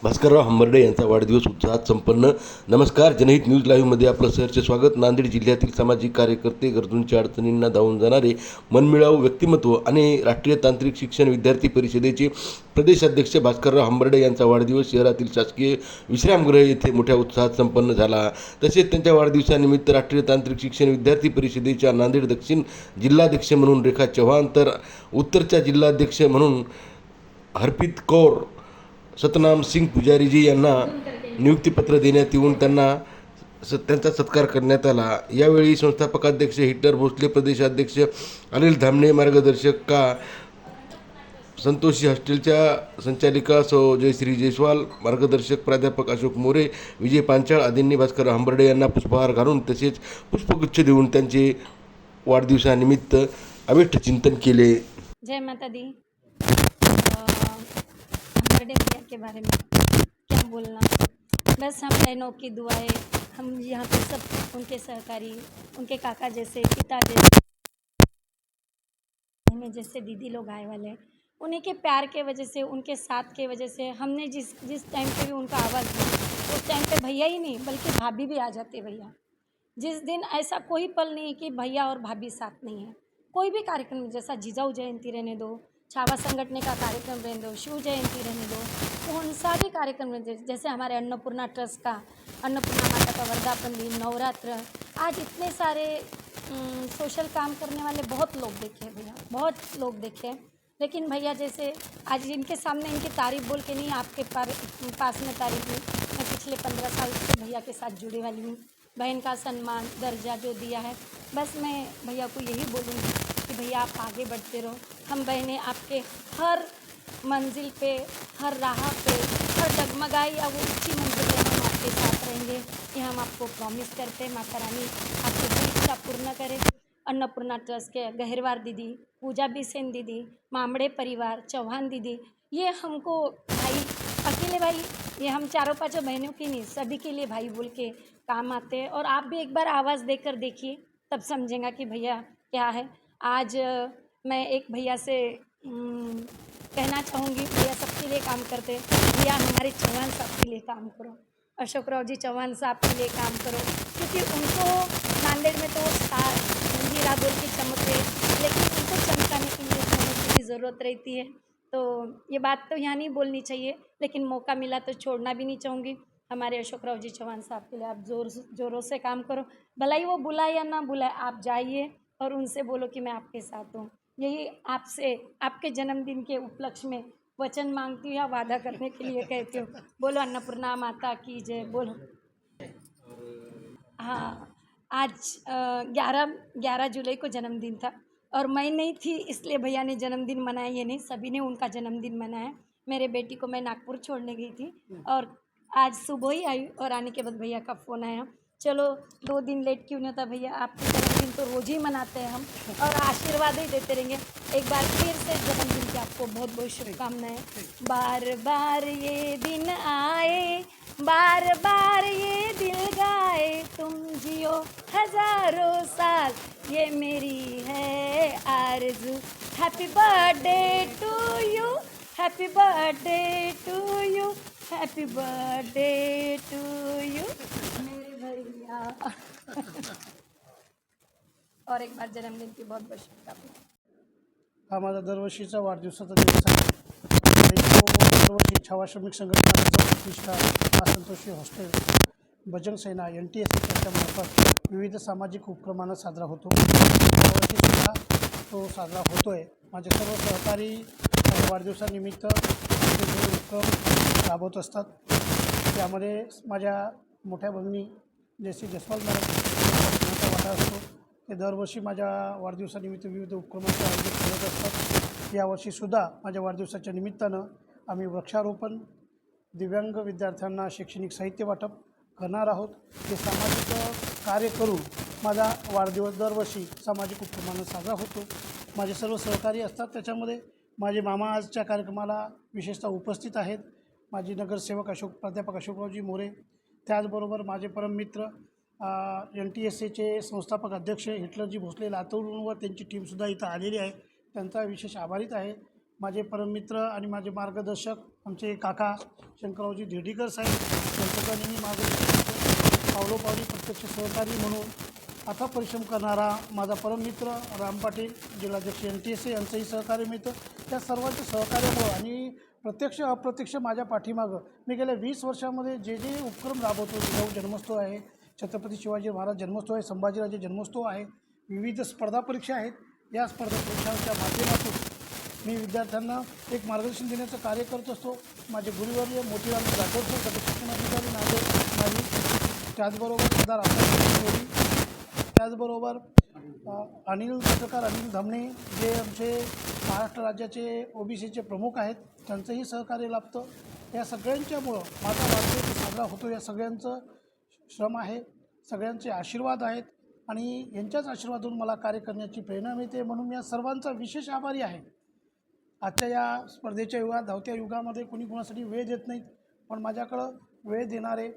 भास्करराव हंबर्डे यांचा वाढदिवस उत्साहात संपन्न. नमस्कार, जनहित न्यूज लाईव्हमध्ये आपलं सहर्ष स्वागत. नांदेड जिल्ह्यातील सामाजिक कार्यकर्ते, गरजूंच्या अडचणींना धावून जाणारे मनमिळावू व्यक्तिमत्व आणि राष्ट्रीय तांत्रिक शिक्षण विद्यार्थी परिषदेचे प्रदेशाध्यक्ष भास्करराव हंबर्डे यांचा वाढदिवस शहरातील शासकीय विश्रामगृह येथे मोठ्या उत्साहात संपन्न झाला. तसेच त्यांच्या वाढदिवसानिमित्त राष्ट्रीय तांत्रिक शिक्षण विद्यार्थी परिषदेच्या नांदेड दक्षिण जिल्हाध्यक्ष म्हणून रेखा चव्हाण, तर उत्तरच्या जिल्हाध्यक्ष म्हणून हरप्रीत कौर सतनाम सिंग पुजारीजी यांना नियुक्तीपत्र देण्यात येऊन त्यांचा सत्कार करण्यात आला. यावेळी संस्थापकाध्यक्ष हिटलर भोसले, प्रदेशाध्यक्ष अनिल धामणे, मार्गदर्शक संतोषी हॉस्टेलच्या संचालिका जयश्री जयस्वाल, मार्गदर्शक प्राध्यापक अशोक मोरे, विजय पांचाळ आदींनी भास्करराव हंबर्डे यांना पुष्पहार घालून तसेच पुष्पगुच्छ देऊन त्यांचे वाढदिवसानिमित्त अमिष्ट चिंतन केले. जय माता दी। हंबर्डे भैया के बारे में क्या बोलना, बस हम बहनों की दुआएं, हम यहाँ पे सब उनके सहकारी, उनके काका जैसे, पिता जैसे, बहनें जैसे दीदी लोग आए वाले, उन्हीं के प्यार के वजह से, उनके साथ के वजह से हमने जिस टाइम पे भी उनका आवाज़ दी, उस टाइम पे भैया ही नहीं बल्कि भाभी भी आ जाते भैया। जिस दिन ऐसा कोई पल नहीं कि भैया और भाभी साथ नहीं है। कोई भी कार्यक्रम, जैसा जिजाऊ जयंती रहने दो, छावा संगठने का कार्यक्रम रहने दो, शिव जयंती रहने दो, उन सारे कार्यक्रम में जैसे हमारे अन्नपूर्णा ट्रस्ट का अन्नपूर्णा माता का वर्धापन दिन, नवरात्र, आज इतने सारे सोशल काम करने वाले बहुत लोग देखे भैया, बहुत लोग देखे। लेकिन भैया जैसे आज इनके सामने इनकी तारीफ़ बोल के नहीं, आपके पास में तारीफ़ नहीं, मैं पिछले 15 साल से भैया के साथ जुड़ी वाली हूँ। बहन का सम्मान दर्जा जो दिया है, बस मैं भैया को यही बोलूँगी कि भैया आप आगे बढ़ते रहो। हम बहनें आपके हर मंजिल पे, हर राह पे, हर डगमगाई या वो ऊँची मंजिल पे हम आपके साथ रहेंगे, ये हम आपको प्रॉमिस करते हैं। माता रानी आपकी हर इच्छा पूर्ण करे। अन्नपूर्णा ट्रस्ट के गहरवार दीदी, पूजा बिसेन दीदी, मामड़े परिवार, चौहान दीदी, ये हमको भाई, अकेले भाई, ये हम चारों पाँचों बहनों की नहीं, सभी के लिए भाई बोल के काम आते हैं। और आप भी एक बार आवाज़ देकर देखिए, तब समझेगा कि भैया क्या है। आज मैं एक भैया से कहना चाहूँगी, भैया सबके लिए काम करते हैं, भैया हमारे चौहान साहब के लिए काम करो, अशोक राव जी चौहान साहब के लिए काम करो, क्योंकि उनको नांदेड़ में तो हीरा बोल के चमकते, लेकिन उनको चमकाने के लिए सोने की ज़रूरत रहती है। तो ये बात तो यहाँ नहीं बोलनी चाहिए, लेकिन मौका मिला तो छोड़ना भी नहीं चाहूँगी। हमारे अशोक राव जी चौहान साहब के लिए आप ज़ोरों से काम करो, भला ही वो बुलाए या ना बुलाए, आप जाइए और उनसे बोलो कि मैं आपके साथ हूँ। यही आपसे आपके जन्मदिन के उपलक्ष्य में वचन मांगती हूँ या वादा करने के लिए कहती हूँ। बोलो अन्नपूर्णा माता की जय। बोलो। हाँ, आज 11 जुलाई को जन्मदिन था और मैं नहीं थी, इसलिए भैया ने जन्मदिन मनाया, ये नहीं, सभी ने उनका जन्मदिन मनाया। मेरे बेटी को मैं नागपुर छोड़ने गई थी और आज सुबह ही आई और आने के बाद भैया का फ़ोन आया, चलो 2 दिन लेट क्यों नहीं होता भैया, आपके जन्मदिन तो रोज़ ही मनाते हैं हम और आशीर्वाद ही देते रहेंगे। एक बार फिर से जन्मदिन की आपको बहुत बहुत शुभकामनाएं। बार बार ये दिन आए, बार बार ये दिल गाए, तुम जियो हजारों साल, ये मेरी है आरज़ू। Happy birthday to you, happy birthday to you, happy birthday to you मेरे भैया। और एक बार जन्मदिन की बहुत बहुत शुभकामनाएं। हा माझा दरवर्षीचा वाढदिवसाचा दिवस आहे आणि तो दरवर्षी छावा श्रमिक संघटनेचा प्रतिष्ठा संतोषी हॉस्टेल बजरंग सेना NTSC यांच्यामार्फत विविध सामाजिक उपक्रमांना साजरा होतो। यावर्षीसुद्धा तो साजरा होतो आहे। माझे सर्व सहकारी माझ्या वाढदिवसानिमित्त वेगवेगळे उपक्रम राबवत असतात। त्यामध्ये माझ्या मोठ्या भगिनी जयश्री जयस्वाल मॅडम वाटा असतो। ते दरवर्षी माझ्या वाढदिवसानिमित्त विविध उपक्रमांचे आयोजन करत असतात। यावर्षीसुद्धा माझ्या वाढदिवसाच्या निमित्तानं आम्ही वृक्षारोपण, दिव्यांग विद्यार्थ्यांना शैक्षणिक साहित्य वाटप करणार आहोत। हे सामाजिक कार्य करून माझा वाढदिवस दरवर्षी सामाजिक उपक्रमानं साजरा होतो। माझे सर्व सहकारी असतात, त्याच्यामध्ये माझे मामा आजच्या कार्यक्रमाला विशेषतः उपस्थित आहेत। माजी नगरसेवक प्राध्यापक अशोकरावजी मोरे, त्याचबरोबर माझे परममित्र NTSCचे संस्थापक अध्यक्ष हिटलरजी भोसले लातूरहून व त्यांची टीमसुद्धा इथं आलेली आहे, त्यांचा विशेष आभारीत आहे। माझे परममित्र आणि माझे मार्गदर्शक आमचे काका शंकररावजी धेडीकर साहेब त्यांचं नेहमी मार्गदर्शन पावलोपावली प्रत्यक्ष सहकारी म्हणून अथक परिश्रम करणारा माझा परममित्र राम पाटील जिल्हाध्यक्ष NTSA यांचंही सहकार्य मिळतं. त्या सर्वांच्या सहकार्यामुळं आणि प्रत्यक्ष अप्रत्यक्ष माझ्या पाठीमागं मी गेल्या 20 वर्षामध्ये जे जे उपक्रम राबवतो, जिजाऊ जन्मोत्सव आहे, छत्रपती शिवाजी महाराज जन्मोत्सव आहे, संभाजीराजे जन्मोत्सव आहे, विविध स्पर्धा परीक्षा आहेत. या स्पर्धा परीक्षांच्या माध्यमातून मी विद्यार्थ्यांना एक मार्गदर्शन देण्याचं कार्य करत असतो. माझे गुरुवर्य मोतीराम राठोड सर गटशिक्षणाधिकारी नांदेड माझे, त्याचबरोबर सरदार आप्पासाहेब, त्याचबरोबर अनिल पत्रकार अनिल धामणे जे आमचे महाराष्ट्र राज्याचे OBCचे प्रमुख आहेत, त्यांचंही सहकार्य लाभतं. या सगळ्यांच्यामुळं माझा वाढदिवस साजरा होतो. या सगळ्यांचं श्रम आहे, सगळ्यांचे आशीर्वाद आहेत आणि यांच्याच आशीर्वादातून मला कार्य करण्याची प्रेरणा मिळते. म्हणून या सर्वांचा विशेष आभारी आहे. आजच्या या स्पर्धेच्या युगात, धावत्या युगामध्ये कोणी कोणासाठी वेळ देत नाहीत, पण माझ्याकडं वेळ देणारे,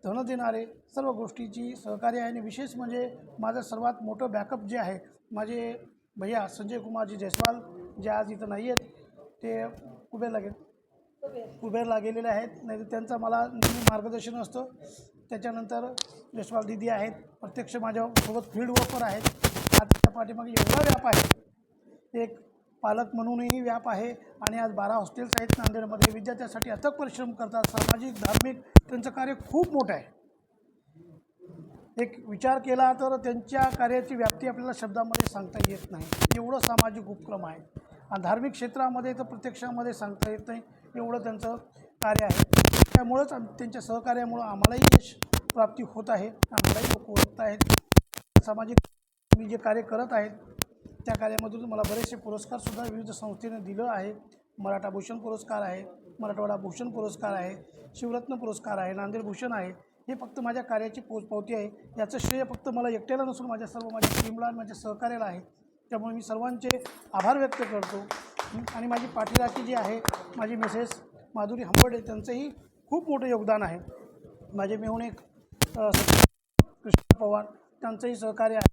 धन देणारे, सर्व गोष्टीची सहकार्य आहे. आणि विशेष म्हणजे माझं सर्वात मोठं बॅकअप जे आहे, माझे भैया संजय कुमारजी जयस्वाल जे आज इथं नाही आहेत, ते कुबेरला गेलेले आहेत. नाही तर त्यांचं मला नेहमी मार्गदर्शन असतं. त्याच्यानंतर जयस्वाल दिदी आहेत, प्रत्यक्ष माझ्यासोबत फील्ड वर्कर आहेत. आज त्या पाठीमागे एवढा व्याप आहे, एक पालक म्हणूनही व्याप आहे. आणि आज 12 हॉस्टेल्स आहेत नांदेडमध्ये, विद्यार्थ्यांसाठी अथक परिश्रम करतात. सामाजिक धार्मिक त्यांचं कार्य खूप मोठं आहे. एक विचार केला तर त्यांच्या कार्याची व्याप्ती आपल्याला शब्दामध्ये सांगता येत नाही, एवढं सामाजिक उपक्रम आहे. आणि धार्मिक क्षेत्रामध्ये तर प्रत्यक्षामध्ये सांगता येत नाही, एवढं त्यांचं कार्य आहे. त्यामुळंच त्यांच्या सहकार्यामुळं आम्हालाही यश प्राप्ती होत आहे, आम्हालाही लोक ओळखत आहेत. सामाजिक मी जे कार्य करत आहेत त्या कार्यामधून मला बरेचसे पुरस्कारसुद्धा विविध संस्थेने दिलं आहे. मराठा भूषण पुरस्कार आहे, मराठवाडा भूषण पुरस्कार आहे, शिवरत्न पुरस्कार आहे, नांदेड भूषण आहे. हे फक्त माझ्या कार्याची पोचपावती आहे. याचं श्रेय फक्त मला एकट्याला नसून माझ्या टीमला आणि माझ्या सहकार्याला आहे. त्यामुळे मी सर्वांचे आभार व्यक्त करतो. आणि माझी पाठीराखी जी आहे, माझी मिसेस माधुरी हंबर्डे, त्यांचंही खूप मोठं योगदान आहे. माझे मेहुणे कृष्ण पवार, त्यांचंही सहकार्य आहे.